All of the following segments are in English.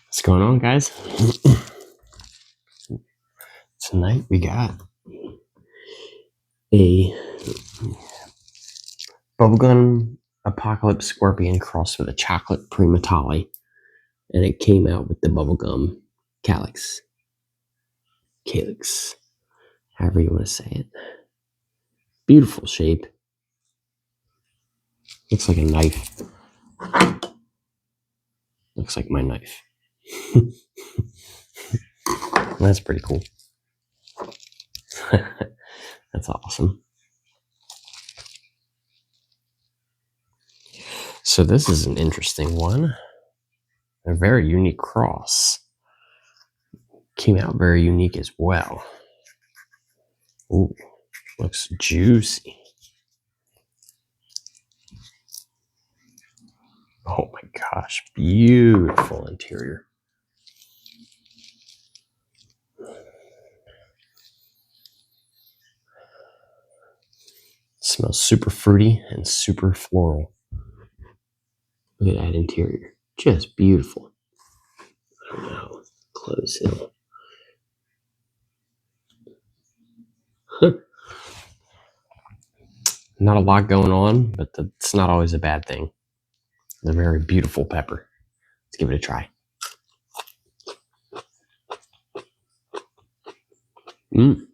What's going on, guys? Tonight we got a bubblegum apocalypse scorpion crossed with a chocolate Primotalii, and it came out with the bubblegum calyx, however you want to say it. Beautiful shape. Looks like a knife. Looks like my knife. That's pretty cool. That's awesome. So this is an interesting one. A very unique cross. Came out very unique as well. Ooh, looks juicy. Oh my gosh, beautiful interior. Smells super fruity and super floral. Look at that interior. Just beautiful. I don't know. Close it. Not a lot going on, but it's not always a bad thing. It's a very beautiful pepper. Let's give it a try. Mm.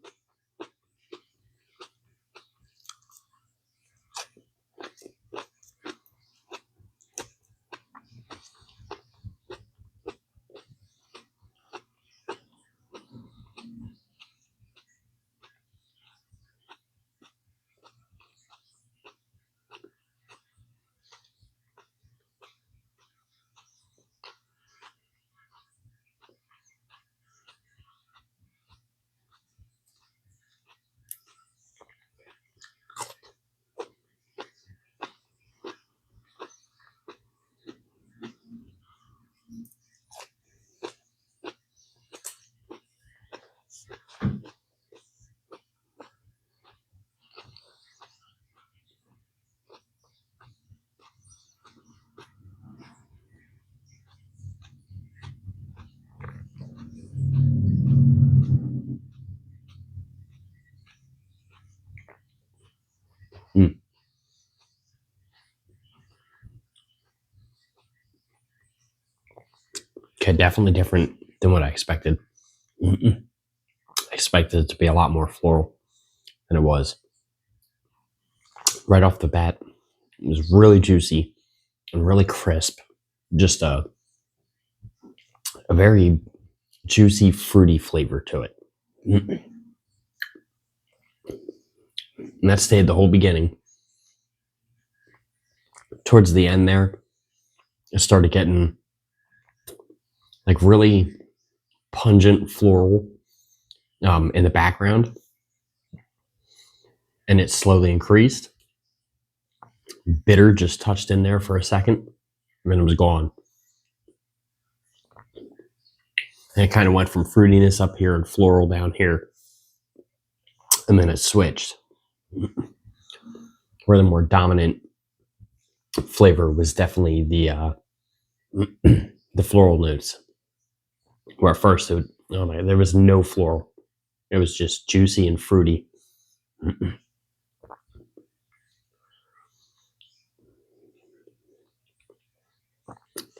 Mm. Okay, definitely different than what I expected. I expected it to be a lot more floral than it was. Right off the bat, it was really juicy and really crisp. Just a very juicy, fruity flavor to it. And that stayed the whole beginning. Towards the end there, it started getting like really pungent floral in the background. And it slowly increased. Bitter just touched in there for a second, and then it was gone. And it kind of went from fruitiness up here and floral down here. And then it switched. Where the more dominant flavor was definitely the the floral notes. Where at first there was no floral. It was just juicy and fruity.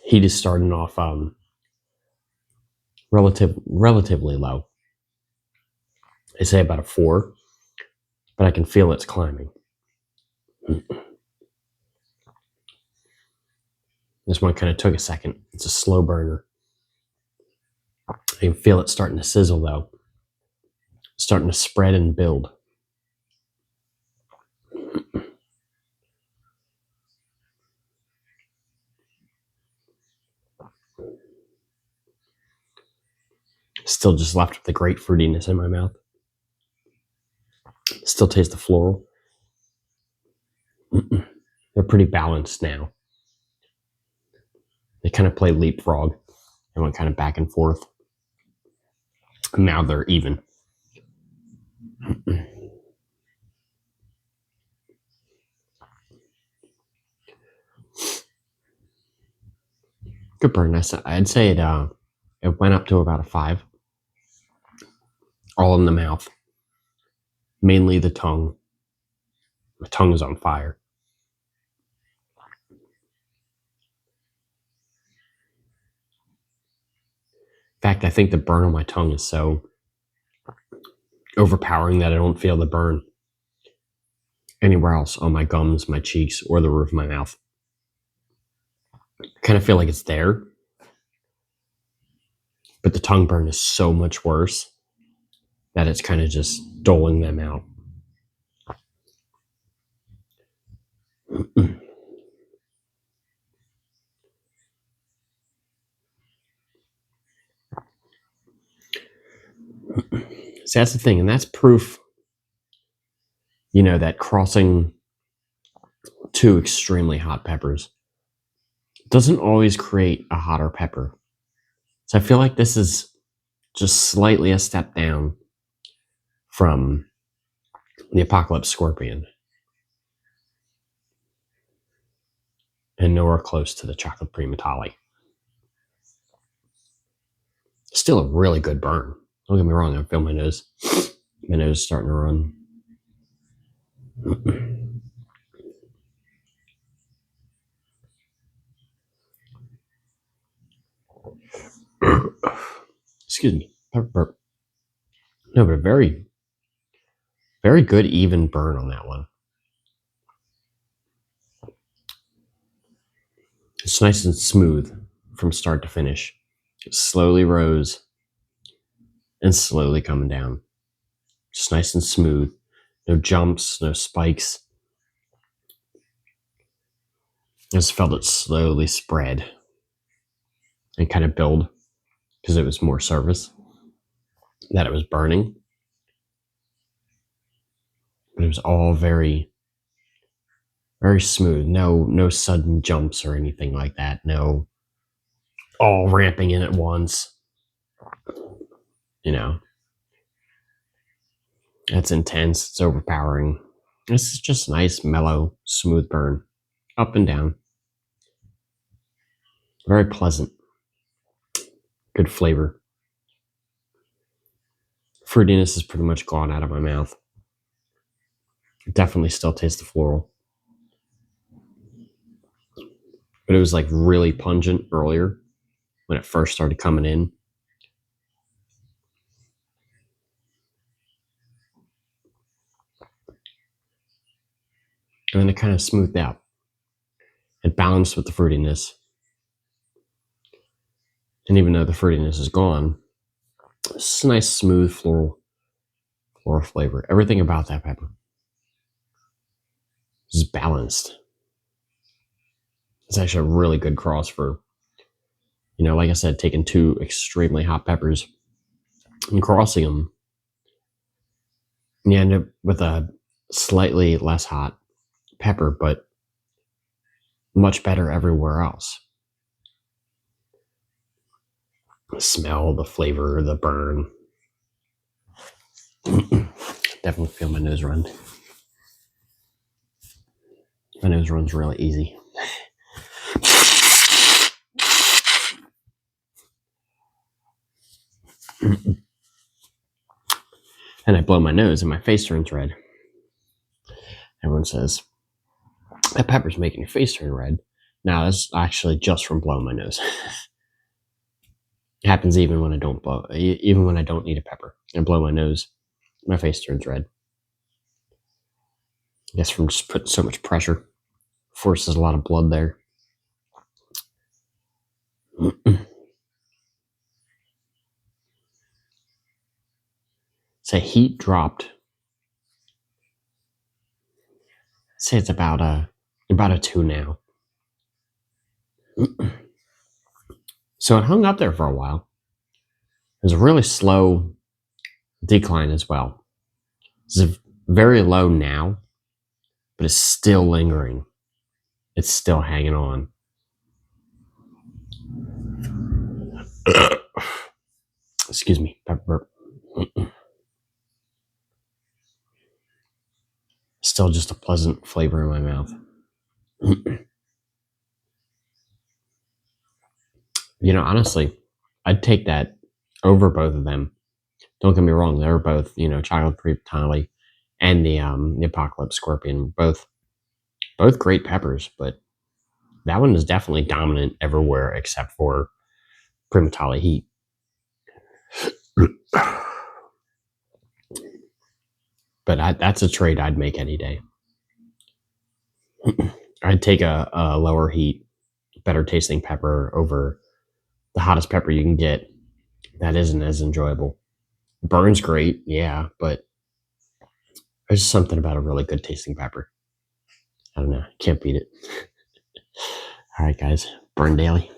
Heat is starting off relatively low. I say about a 4, but I can feel it's climbing. This one kind of took a second. It's a slow burner. I can feel it starting to sizzle though. Starting to spread and build. Still just left with the great fruitiness in my mouth. Still taste the floral. They're pretty balanced now. They kind of play leapfrog. They went kind of back and forth. And now they're even. Good burn. I'd say it It went up to about a 5, all in the mouth, mainly the tongue. My tongue is on fire. In fact, I think the burn on my tongue is so overpowering that I don't feel the burn anywhere else on my gums, my cheeks, or the roof of my mouth. I kind of feel like it's there, but the tongue burn is so much worse that it's kind of just doling them out. So that's the thing, and that's proof, that crossing two extremely hot peppers doesn't always create a hotter pepper. So I feel like this is just slightly a step down from the Apocalypse Scorpion and nowhere close to the Chocolate Primotalii. Still a really good burn. Don't get me wrong, I feel my nose. My nose is starting to run. Excuse me. Pepper burp. No, but a very, very good even burn on that one. It's nice and smooth from start to finish. It slowly rose and slowly coming down. Just nice and smooth. No jumps, no spikes. I just felt it slowly spread and kind of build because it was more surface that it was burning. But it was all very, very smooth. No sudden jumps or anything like that. No all ramping in at once. It's intense. It's overpowering. This is just nice, mellow, smooth burn. Up and down. Very pleasant. Good flavor. Fruitiness is pretty much gone out of my mouth. Definitely still taste the floral. But it was like really pungent earlier when it first started coming in. And then it kind of smoothed out. It balanced with the fruitiness. And even though the fruitiness is gone, it's a nice, smooth floral flavor. Everything about that pepper is balanced. It's actually a really good cross for, like I said, taking two extremely hot peppers and crossing them. And you end up with a slightly less hot pepper, but much better everywhere else. The smell, the flavor, the burn. Definitely feel my nose run. My nose runs really easy. And I blow my nose and my face turns red. Everyone says, that pepper's making your face turn red. Now, that's actually just from blowing my nose. It happens even when I don't eat a pepper. I blow my nose, my face turns red. I guess from just putting so much pressure. Forces a lot of blood there. Say heat dropped. Say it's about a 2 now. So it hung up there for a while. It was a really slow decline as well. It's very low now, but it's still lingering. It's still hanging on. Excuse me, pepper burp. Still just a pleasant flavor in my mouth. Honestly, I'd take that over both of them. Don't get me wrong; they're both, chocolate Primotalii and the Apocalypse Scorpion, both great peppers, but that one is definitely dominant everywhere except for Primotalii heat. But that's a trade I'd make any day. I'd take a lower heat, better tasting pepper over the hottest pepper you can get. That isn't as enjoyable. Burns great, yeah, but there's something about a really good tasting pepper. I don't know. Can't beat it. All right, guys. Burn daily.